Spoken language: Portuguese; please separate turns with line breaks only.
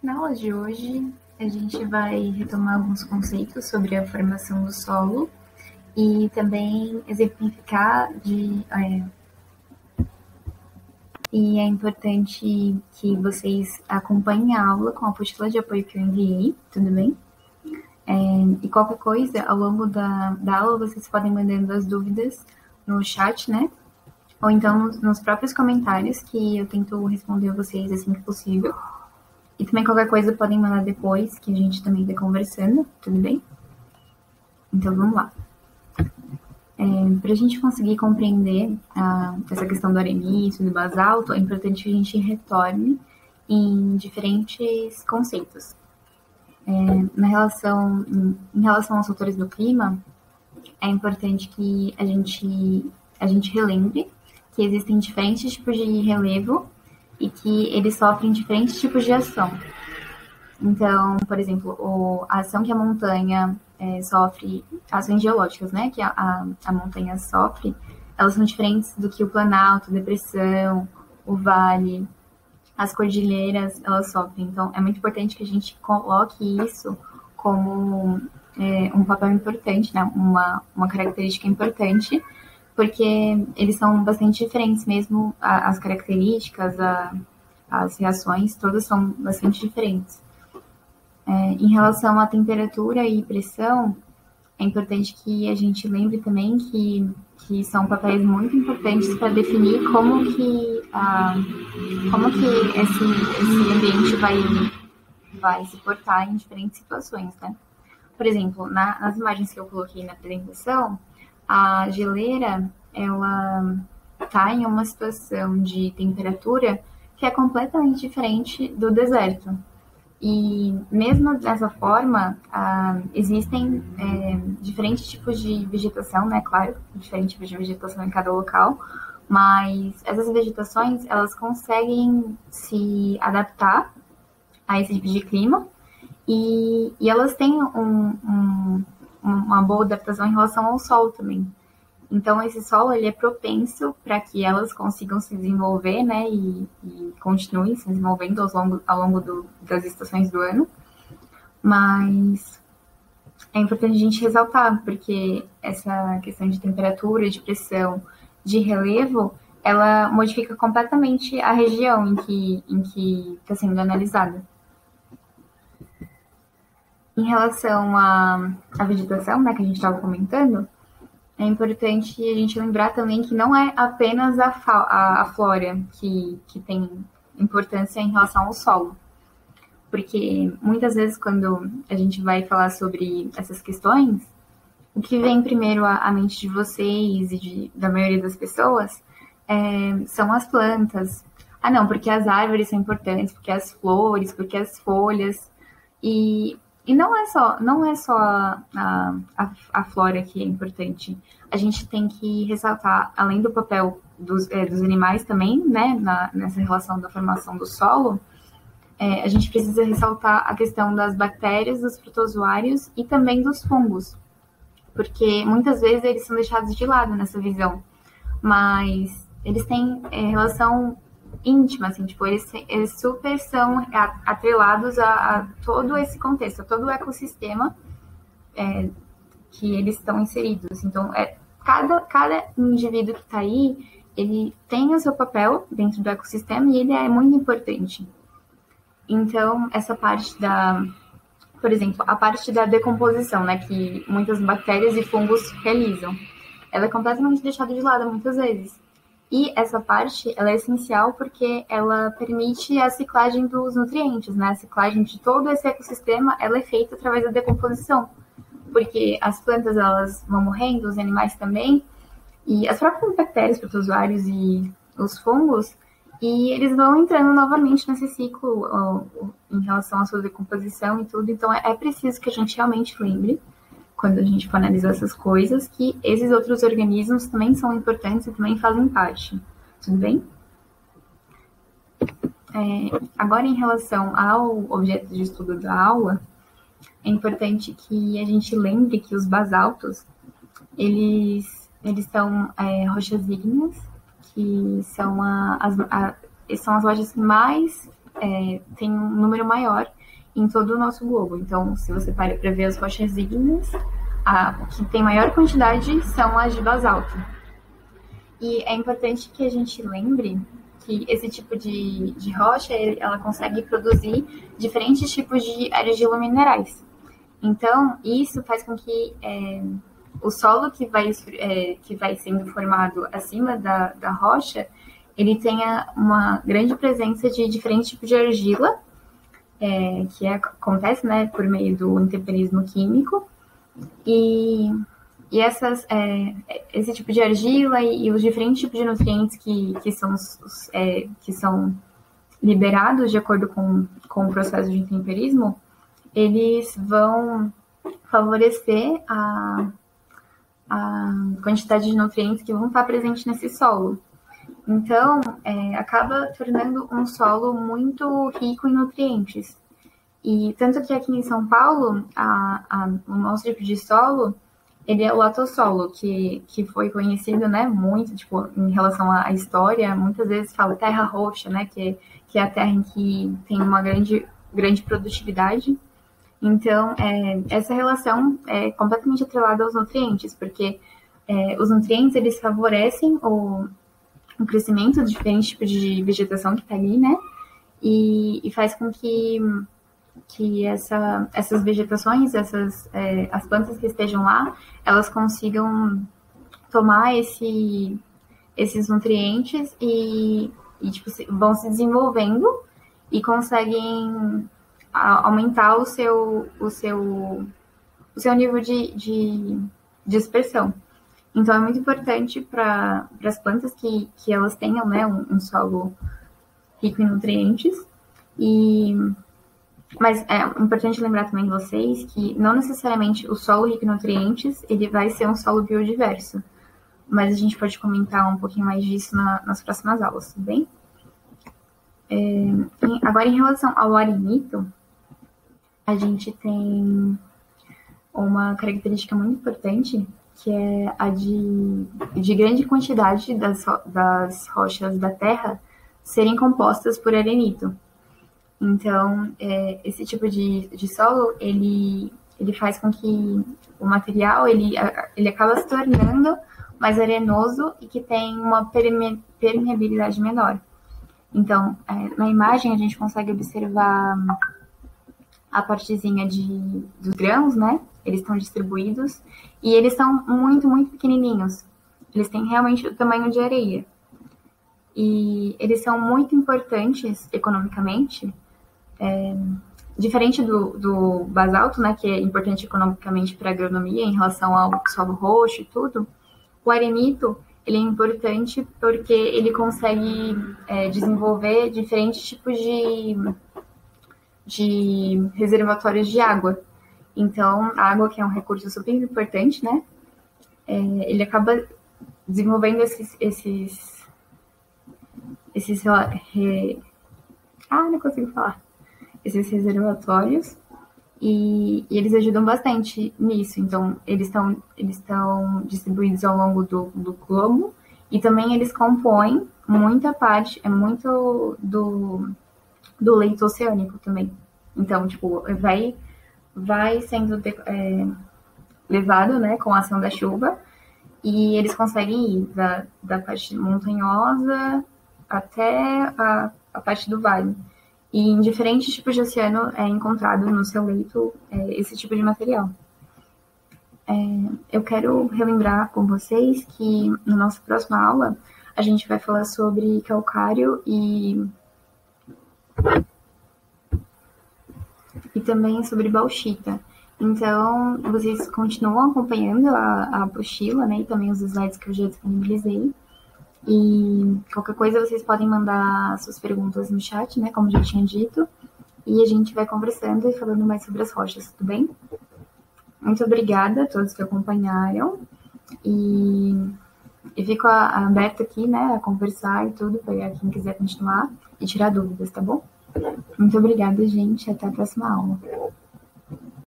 Na aula de hoje, a gente vai retomar alguns conceitos sobre a formação do solo e também exemplificar e é importante que vocês acompanhem a aula com a apostila de apoio que eu enviei, tudo bem? E qualquer coisa, ao longo da aula, vocês podem mandando as dúvidas no chat, né? Ou então nos próprios comentários, que eu tento responder a vocês assim que possível. E também qualquer coisa podem mandar depois, que a gente também vai conversando, tudo bem? Então vamos lá. Para a gente conseguir compreender essa questão do aremício, do basalto, é importante que a gente retorne em diferentes conceitos. Em relação aos fatores do clima, é importante que a gente relembre que existem diferentes tipos de relevo e que eles sofrem diferentes tipos de ação. Então, por exemplo, a ação que a montanha sofre, ações geológicas, né, que a montanha sofre, elas são diferentes do que o planalto, a depressão, o vale, as cordilheiras, elas sofrem. Então, é muito importante que a gente coloque isso como um papel importante, né, uma característica importante, porque eles são bastante diferentes mesmo, as características, as reações, todas são bastante diferentes. Em relação à temperatura e pressão, é importante que a gente lembre também que são papéis muito importantes para definir como que esse ambiente vai se portar em diferentes situações, né? Por exemplo, nas imagens que eu coloquei na apresentação, a geleira, ela está em uma situação de temperatura que é completamente diferente do deserto. E mesmo dessa forma, existem diferentes tipos de vegetação, né? Claro, diferentes tipos de vegetação em cada local, mas essas vegetações, elas conseguem se adaptar a esse tipo de clima e elas têm uma boa adaptação em relação ao sol também. Então, esse solo ele é propenso para que elas consigam se desenvolver, né, e continuem se desenvolvendo ao longo das estações do ano. Mas é importante a gente ressaltar, porque essa questão de temperatura, de pressão, de relevo, ela modifica completamente a região em que está sendo analisada. Em relação à vegetação, né, que a gente estava comentando, é importante a gente lembrar também que não é apenas a flora que tem importância em relação ao solo. Porque muitas vezes, quando a gente vai falar sobre essas questões, o que vem primeiro à mente de vocês e da maioria das pessoas são as plantas. Ah, não, porque as árvores são importantes, porque as flores, porque as folhas. E não é só a flora que é importante. A gente tem que ressaltar, além do papel dos animais também, né, nessa relação da formação do solo, a gente precisa ressaltar a questão das bactérias, dos protozoários e também dos fungos, porque muitas vezes eles são deixados de lado nessa visão, mas eles têm relação íntima, assim, tipo, eles super são atrelados a todo esse contexto, a todo o ecossistema que eles estão inseridos. Então, cada indivíduo que está aí, ele tem o seu papel dentro do ecossistema e ele é muito importante. Então, essa parte por exemplo, a parte da decomposição, né, que muitas bactérias e fungos realizam, ela é completamente deixada de lado muitas vezes. E essa parte, ela é essencial porque ela permite a ciclagem dos nutrientes, né? A ciclagem de todo esse ecossistema, ela é feita através da decomposição. Porque as plantas, elas vão morrendo, os animais também, e as próprias bactérias, protozoários e os fungos, e eles vão entrando novamente nesse ciclo em relação à sua decomposição e tudo. Então, é preciso que a gente realmente lembre, quando a gente for analisar essas coisas, que esses outros organismos também são importantes e também fazem parte. Tudo bem? Agora, em relação ao objeto de estudo da aula, é importante que a gente lembre que os basaltos, eles são rochas ígneas, que são as rochas que mais tem um número maior em todo o nosso globo. Então, se você para para ver as rochas ígneas, a que tem maior quantidade são as de basalto. E é importante que a gente lembre que esse tipo de rocha, ela consegue produzir diferentes tipos de argilominerais. Então, isso faz com que o solo que vai sendo formado acima da rocha, ele tenha uma grande presença de diferentes tipos de argila, que acontece, né, por meio do intemperismo químico, e esse tipo de argila e os diferentes tipos de nutrientes que são liberados de acordo com o processo de intemperismo, eles vão favorecer a quantidade de nutrientes que vão estar presentes nesse solo. Então, acaba tornando um solo muito rico em nutrientes. E tanto que aqui em São Paulo, o nosso tipo de solo, ele é o latossolo, que foi conhecido, né, muito, tipo, em relação à história, muitas vezes fala terra roxa, né, que é a terra em que tem uma grande produtividade. Então, essa relação é completamente atrelada aos nutrientes, porque os nutrientes, eles favorecem o crescimento de diferentes tipos de vegetação que está ali, né, e faz com que essas vegetações, as plantas que estejam lá, elas consigam tomar esses nutrientes e tipo, vão se desenvolvendo e conseguem aumentar o seu nível de dispersão. Então, é muito importante para as plantas que elas tenham, né, um solo rico em nutrientes. Mas é importante lembrar também vocês que não necessariamente o solo rico em nutrientes ele vai ser um solo biodiverso. Mas a gente pode comentar um pouquinho mais disso nas próximas aulas, tudo bem? Agora, em relação ao arenito, a gente tem uma característica muito importante, que é a de grande quantidade das rochas da Terra serem compostas por arenito. Então, esse tipo de solo, ele faz com que o material ele acaba se tornando mais arenoso e que tem uma permeabilidade menor. Então, na imagem a gente consegue observar a partezinha dos grãos, né? Eles estão distribuídos e eles são muito, muito pequenininhos. Eles têm realmente o tamanho de areia. E eles são muito importantes economicamente, diferente do basalto, né, que é importante economicamente para a agronomia em relação ao solo roxo e tudo. O arenito, ele é importante porque ele consegue desenvolver diferentes tipos de reservatórios de água. Então, a água, que é um recurso super importante, né, ele acaba desenvolvendo não consigo falar. Esses reservatórios e eles ajudam bastante nisso. Então, eles estão distribuídos ao longo do globo e também eles compõem muita parte, muito do leito oceânico também. Então, tipo, vai sendo levado, né, com a ação da chuva e eles conseguem ir da parte montanhosa até a parte do vale. E em diferentes tipos de oceano é encontrado no seu leito esse tipo de material. Eu quero relembrar com vocês que na nossa próxima aula a gente vai falar sobre calcário e também sobre bauxita. Então, vocês continuam acompanhando a apostila, né, e também os slides que eu já disponibilizei. E qualquer coisa vocês podem mandar suas perguntas no chat, né, como já tinha dito, e a gente vai conversando e falando mais sobre as rochas, tudo bem? Muito obrigada a todos que acompanharam e fico aberto aqui, né, a conversar e tudo, para quem quiser continuar e tirar dúvidas, tá bom? Muito obrigada, gente, até a próxima aula.